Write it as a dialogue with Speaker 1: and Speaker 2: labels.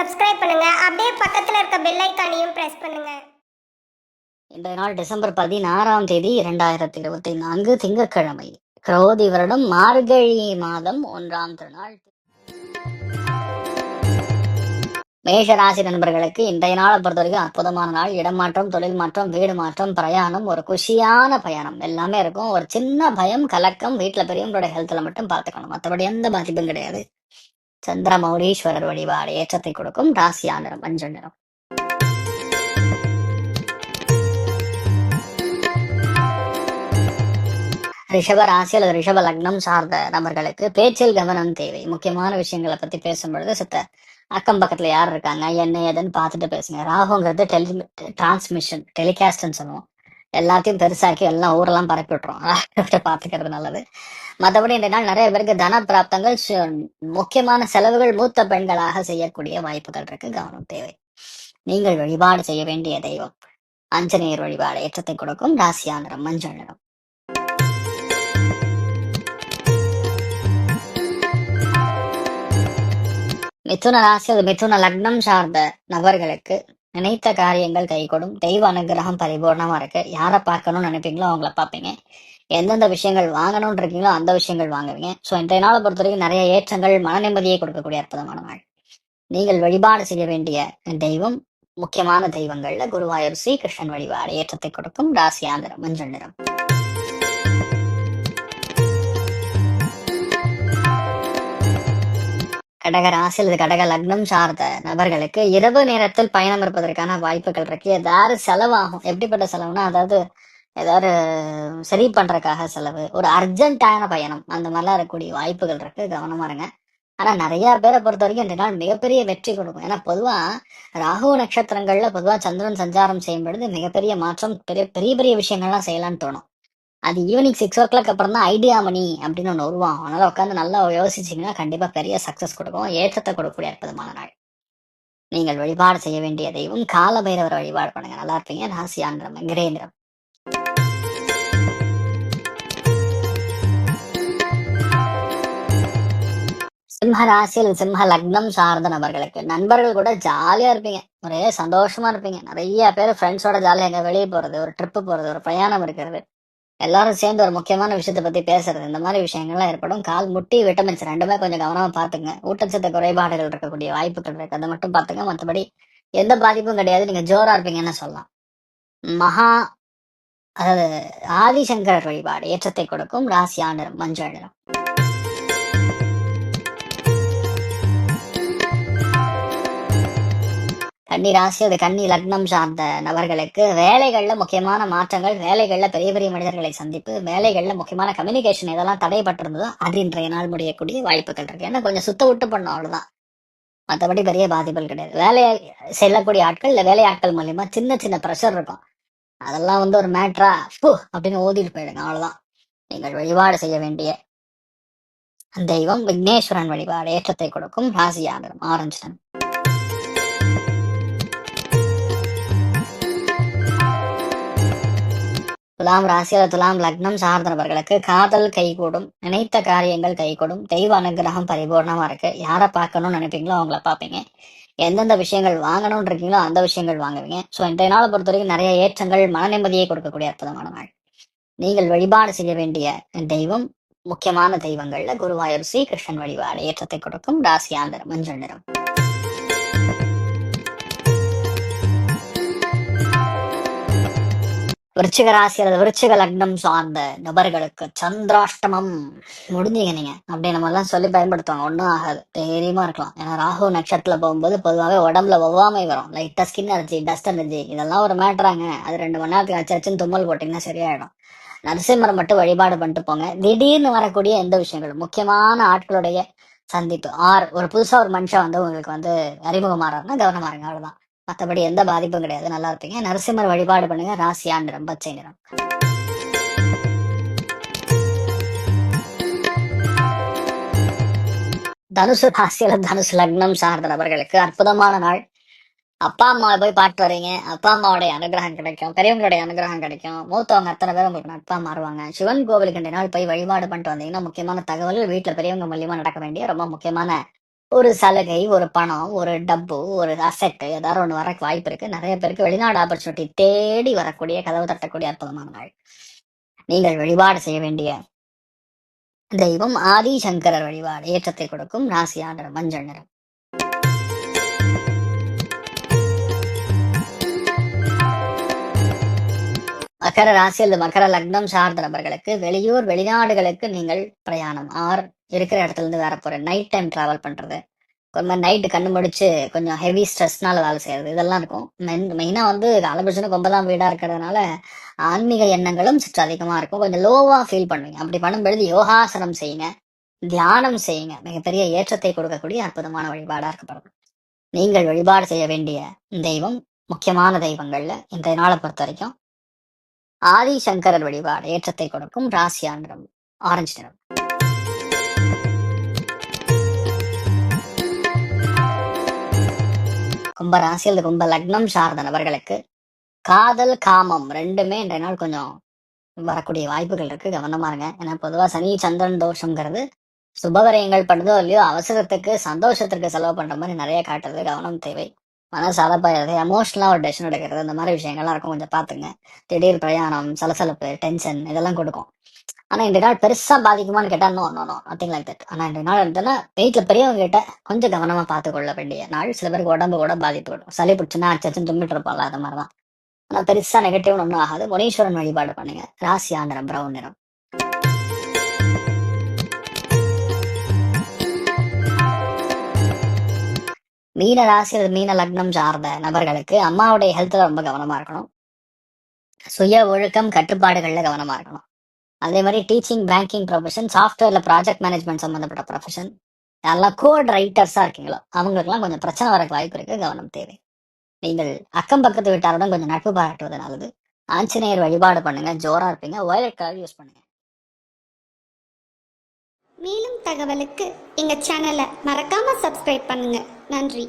Speaker 1: Subscribe பண்ணுங்க. அப்படியே பக்கத்துல இருக்க பெல் ஐகானையும் பிரஸ் பண்ணுங்க.
Speaker 2: இன்றைய நாள் டிசம்பர் 16ஆம் தேதி 2024 திங்கட்கிழமை. குரோதி வருடம் மார்கழி மாதம் 1ஆம் திருநாள். மேஷ ராசி நண்பர்களுக்கு இன்றைய நாளை பொறுத்த வரைக்கும் அற்புதமான நாள். இடமாற்றம், தொழில் மாற்றம், வீடு மாற்றம், பிரயாணம், ஒரு குஷியான பயணம் எல்லாமே இருக்கும். ஒரு சின்ன பயம், கலக்கம், வீட்டுல பெரியவங்களோட ஹெல்த்ல மட்டும் பார்த்துக்கணும். மற்றபடி எந்த பாதிப்பும் கிடையாது. சந்திரமௌலீஸ்வரர் வழிபாடு ஏற்றத்தை கொடுக்கும். ராசியா நிறம் மஞ்சள் நிறம். ரிஷப ராசி அல்லது ரிஷப லக்னம் சார்ந்த நபர்களுக்கு பேச்சில் கவனம் தேவை. முக்கியமான விஷயங்களை பத்தி பேசும்பொழுது அக்கம் பக்கத்துல யார் இருக்காங்க என்ன ஏதுன்னு பார்த்துட்டு பேசுங்க. ராகுங்கிறது டிரான்ஸ்மிஷன், டெலிகாஸ்ட்ன்னு சொல்லுவோம். எல்லாத்தையும் பெருசாக்கி எல்லாம் ஊரெல்லாம் பரப்பி விட்டுரும். பாத்துக்கிறது நல்லது. மற்றபடி இந்த நாள் நிறைய பேருக்கு தன பிராப்தங்கள், முக்கியமான செலவுகள் மூத்த பெண்களாக செய்யக்கூடிய வாய்ப்புகள் இருக்கு. கவனம் தேவை. நீங்கள் வழிபாடு செய்ய வேண்டிய தெய்வம் ஆஞ்சநேயர் வழிபாடு ஏற்றத்தை கொடுக்கும். ராசியா நிறம் மஞ்சள் நிறம். மிதுன ராசி அது மிதுன லக்னம் சார்ந்த நபர்களுக்கு நினைத்த காரியங்கள் கைகூடும். தெய்வ அனுகிரகம் பரிபூர்ணமா இருக்கு. யாரை பார்க்கணும்னு நினைப்பீங்களோ அவங்கள பார்ப்பீங்க. எந்தெந்த விஷயங்கள் வாங்கணும்னு இருக்கீங்களோ அந்த விஷயங்கள் வாங்குவீங்க. ஸோ இன்றைய நாளை பொறுத்த வரைக்கும் நிறைய ஏற்றங்கள், மன நிம்மதியை கொடுக்கக்கூடிய அற்புதமான நாள். நீங்கள் வழிபாடு செய்ய வேண்டிய தெய்வம், முக்கியமான தெய்வங்கள்ல குருவாயூர் ஸ்ரீ கிருஷ்ணன் வழிபாடு ஏற்றத்தை கொடுக்கும். ராசியாந்திரம் மஞ்சள் நிறம். கடக ராசி அல்லது கடக லக்னம் சார்ந்த நபர்களுக்கு இரவு நேரத்தில் பயணம் இருப்பதற்கான வாய்ப்புகள் இருக்கு. ஏதாவது செலவாகும். எப்படிப்பட்ட செலவுனா, அதாவது ஏதாவது சரி பண்றதுக்காக செலவு, ஒரு அர்ஜென்டான பயணம், அந்த மாதிரிலாம் இருக்கக்கூடிய வாய்ப்புகள் இருக்கு. கவனமா இருங்க. ஆனா நிறைய பேரை பொறுத்த வரைக்கும் இந்த நாள் மிகப்பெரிய வெற்றி கொடுக்கும். ஏன்னா பொதுவா ராகு நட்சத்திரங்கள்ல பொதுவா சந்திரன் சஞ்சாரம் செய்யும் பொழுது மிகப்பெரிய மாற்றம், பெரிய பெரிய பெரிய விஷயங்கள்லாம் செய்யலாம்னு தோணும். அது ஈவினிங் 6 o'clock அப்புறம் தான் ஐடியா மணி அப்படின்னு ஒன்று உருவாகும். அதனால உட்காந்து நல்லா யோசிச்சிங்கன்னா கண்டிப்பா பெரிய சக்சஸ் கொடுக்கும். ஏற்றத்தை கொடுக்கக்கூடிய அற்புதமான நாள். நீங்கள் வழிபாடு செய்ய வேண்டிய தெய்வம் கால பைரவர் வழிபாடு பண்ணுங்க. நல்லா இருப்பீங்க. ராசியாந்திரம் கிரே நிறம். சிம்ம ராசியில் சிம்ம லக்னம் சார்ந்த நபர்களுக்கு நண்பர்கள் கூட ஜாலியா இருப்பீங்க. ஒரே சந்தோஷமா இருப்பீங்க. நிறைய பேர் ஃப்ரெண்ட்ஸோட ஜாலியா எங்க வெளியே போறது, ஒரு ட்ரிப்பு போறது, ஒரு பிரயாணம் இருக்கிறது, எல்லாரும் சேர்ந்து ஒரு முக்கியமான விஷயத்தை பத்தி பேசுறது, இந்த மாதிரி விஷயங்கள்லாம் ஏற்படும். கால் முட்டி, விட்டமின்ஸ் ரெண்டுமே கொஞ்சம் கவனமா பாத்துங்க. ஊட்டச்சத்து குறைபாடுகள் இருக்கக்கூடிய வாய்ப்புகள் இருக்கு. அதை மட்டும் பாத்துங்க. மற்றபடி எந்த பாதிப்பும் கிடையாது. நீங்க ஜோரா இருப்பீங்கன்னு சொல்லலாம். மகா அதாவது ஆதிசங்கரர் வழிபாடு ஏற்றத்தை கொடுக்கும். ராசியா நிறம் மஞ்சள் நிறம். கன்னி ராசி அது கன்னி லக்னம் சார்ந்த நபர்களுக்கு வேலைகள்ல முக்கியமான மாற்றங்கள், வேலைகள்ல பெரிய பெரிய மனிதர்களை சந்திப்பு, வேலைகள்ல முக்கியமான கம்யூனிகேஷன் இதெல்லாம் தடைபட்டிருந்ததோ அது இன்றைய நாள் முடியக்கூடிய வாய்ப்புகள் இருக்கு. ஏன்னா கொஞ்சம் சுத்த விட்டு பண்ணும், அவ்வளவுதான். மற்றபடி பெரிய பாதிப்புகள் கிடையாது. வேலையை செல்லக்கூடிய ஆட்கள் இல்ல வேலையாட்கள் மூலியமா சின்ன சின்ன ப்ரெஷர் இருக்கும். அதெல்லாம் ஒரு மேட்ரா அப்படின்னு ஓதிட்டு போயிடுங்க, அவ்வளவுதான். நீங்கள் வழிபாடு செய்ய வேண்டிய தெய்வம் விக்னேஸ்வரன் வழிபாடு ஏற்றத்தை கொடுக்கும். ராசியாகரம் ஆரஞ்சு நிறம். துலாம் ராசி துலாம் லக்னம் சார்ந்த நபர்களுக்கு காதல் கைகூடும். நினைத்த காரியங்கள் கைகூடும். தெய்வ அனுகிரகம் பரிபூர்ணமா இருக்கு. யாரை பார்க்கணும்னு நினைப்பீங்களோ அவங்கள பார்ப்பீங்க. எந்தெந்த விஷயங்கள் வாங்கணும்னு இருக்கீங்களோ அந்த விஷயங்கள் வாங்குவீங்க. ஸோ இன்றைய நாளை பொறுத்த வரைக்கும் நிறைய ஏற்றங்கள், மன நிம்மதியை கொடுக்கக்கூடிய அற்புதமான நாள். நீங்கள் வழிபாடு செய்ய வேண்டிய தெய்வம், முக்கியமான தெய்வங்கள்ல குருவாயூர் ஸ்ரீ கிருஷ்ணன் வழிபாடு ஏற்றத்தை கொடுக்கும். ராசியாந்திரம் மஞ்சள் நிறம். விருச்சிக ராசி அல்லது விருச்சிக லக்னம் சார்ந்த நபர்களுக்கு சந்திராஷ்டமம் முடிஞ்சீங்க நீங்க அப்படி நம்ம எல்லாம் சொல்லி பயன்படுத்துவாங்க. ஒன்றும் ஆகாது, தைரியமா இருக்கலாம். ஏன்னா ராகு நட்சத்திரத்துல போகும்போது பொதுவாகவே உடம்புல ஒவ்வாமை வரும். லைட்டா ஸ்கின் அலர்ஜி, டஸ்ட் அலர்ஜி இதெல்லாம் ஒரு மேட்டராங்க. அது 2 மணி நேரத்துக்கு அச்சுன்னு தும்மல் போட்டீங்கன்னா சரியாயிடும். நரசிம்மரை மட்டும் வழிபாடு பண்ணிட்டு போங்க. திடீர்னு வரக்கூடிய எந்த விஷயங்களும், முக்கியமான ஆட்களுடைய சந்திப்பு, ஒரு புதுசா ஒரு மனுஷன் உங்களுக்கு அறிமுகமாறாருன்னா கவனமா இருங்க, அவ்வளவுதான். மற்றபடி எந்த பாதிப்பும் கிடையாது. நல்லா இருப்பீங்க. நரசிம்மர் வழிபாடு பண்ணுங்க. ராசியா நிறம் பச்சை நிறம். தனுசு ராசியில தனுசு லக்னம் சார்ந்த நபர்களுக்கு அற்புதமான நாள். அப்பா அம்மாவை போய் பாட்டு வரீங்க. அப்பா அம்மாவுடைய அனுகிரகம் கிடைக்கும். பெரியவங்களுடைய அனுகிரகம் கிடைக்கும். மூத்தவங்க அத்தனை பேர் உங்களுக்கு நட்பா மாறுவாங்க. சிவன் கோவிலுக்கு 2 நாள் போய் வழிபாடு பண்ணிட்டு வந்தீங்கன்னா முக்கியமான தகவல் வீட்டுல பெரியவங்க மூலியமா நடக்க வேண்டிய ரொம்ப முக்கியமான ஒரு சலுகை, ஒரு பணம், ஒரு டப்பு, ஒரு அசெட் ஏதாவது ஒண்ணு வர வாய்ப்பு இருக்கு. நிறைய பேருக்கு வெளிநாடு ஆப்பர்ச்சுனிட்டி தேடி வரக்கூடிய, கதவு தட்டக்கூடிய அற்புதமான நாள். நீங்கள் வழிபாடு செய்ய வேண்டிய தெய்வம் ஆதி சங்கரர் வழிபாடு. ஏற்றத்தை கொடுக்கும் ராசியா நிறம் மஞ்சள் நிறம். மகர ராசி அல்லது மகர லக்னம் சார்ந்த நபர்களுக்கு வெளியூர் வெளிநாடுகளுக்கு நீங்கள் பிரயாணம் ஆர் இருக்கிற இடத்துல இருந்து வேற போற நைட் டைம் டிராவல் பண்றது, கொஞ்சம் நைட்டு கண்ணு முடிச்சு கொஞ்சம் ஹெவி ஸ்ட்ரெஸ்னால வேலை செய்யறது, இதெல்லாம் இருக்கும். மெயினா வந்து காலபட்சனுக்கு 9ஆம் வீடா இருக்கிறதுனால ஆன்மீக எண்ணங்களும் சற்று அதிகமா இருக்கும். கொஞ்சம் லோவா ஃபீல் பண்ணுவீங்க. அப்படி பண்ணும்பொழுது யோகாசனம் செய்யுங்க, தியானம் செய்யுங்க. மிகப்பெரிய ஏற்றத்தை கொடுக்கக்கூடிய அற்புதமான வழிபாடா இருக்கப்படும். நீங்கள் வழிபாடு செய்ய வேண்டிய தெய்வம், முக்கியமான தெய்வங்கள்ல இன்றைய நாளை பொறுத்த வரைக்கும் ஆதி சங்கரர் வழிபாடு. ஏற்றத்தை கொடுக்கும் ராசியா நிறம் ஆரஞ்சு நிறம். கும்ப ராசி அல்லது கும்ப லக்னம் சார்ந்த நபர்களுக்கு காதல் காமம் ரெண்டுமே இன்றைய நாள் கொஞ்சம் வரக்கூடிய வாய்ப்புகள் இருக்கு. கவனமா இருங்க. ஏன்னா பொதுவா சனி சந்திரன் தோஷம்ங்கிறது சுபவரியங்கள் பண்ணுதோ இல்லையோ அவசரத்துக்கு சந்தோஷத்திற்கு செலவு பண்ற மாதிரி நிறைய காட்டுறது. கவனம் தேவை. மனசு அலப்பாயிறது, எமோஷனலா ஒரு டெசிஷன் எடுக்கிறது, இந்த மாதிரி விஷயங்கள்லாம் இருக்கும். கொஞ்சம் பாத்துங்க. திடீர் பிரயாணம், சலசலப்பு, டென்ஷன் இதெல்லாம் கொடுக்கும். ஆனா இந்த நாள் பெருசா பாதிக்குமான்னு கேட்டா no no no nothing like that. ஆனா இந்த நாள் எடுத்தோன்னா வீட்டுல பெரியவங்க கிட்ட கொஞ்சம் கவனமா பார்த்து கொள்ள வேண்டிய நாள். சில பேருக்கு உடம்பு கூட பாதித்து விடும். சளி பிடிச்சுன்னா அச்சச்சுன்னு தும்பிட்டு இருப்பாங்க, அது மாதிரிதான். ஆனா பெருசா நெகட்டிவ் ஒன்றும் ஆகாது. முனீஸ்வரன் வழிபாடு பண்ணுங்க. ராசி ஆந்திரம் பிரவுன் நிறம். மீன ராசி அல்லது மீன லக்னம் சார்ந்த நபர்களுக்கு அம்மாவுடைய ஹெல்த்ல ரொம்ப கவனமா இருக்கணும். சுய ஒழுக்கம் கட்டுப்பாடுகள்ல கவனமா இருக்கணும். அதே மாதிரி டீச்சிங், பேங்கிங் ப்ரொஃபஷன், சாஃப்ட்வேர்ல ப்ராஜெக்ட் மேனேஜ்மெண்ட் சம்பந்தப்பட்ட ப்ரொஃபஷன், யாரெல்லாம் கோட் ரைட்டர்ஸா இருக்கீங்களோ அவங்களுக்குலாம் கொஞ்சம் பிரச்சனை வரக்கு வாய்ப்பு இருக்கு. கவனம் தேவை. நீங்கள் அக்கம் பக்கத்து வீட்டாருடன் கொஞ்சம் நட்பு பாராட்டுவது நல்லது. ஆஞ்சநேயர் வழிபாடு பண்ணுங்க. ஜோரா இருப்பீங்க. வயலட் கலர் யூஸ் பண்ணுங்க.
Speaker 1: மேலும் தகவலுக்கு எங்க சேனலை மறக்காம சப்ஸ்கிரைப் பண்ணுங்க. நன்றி.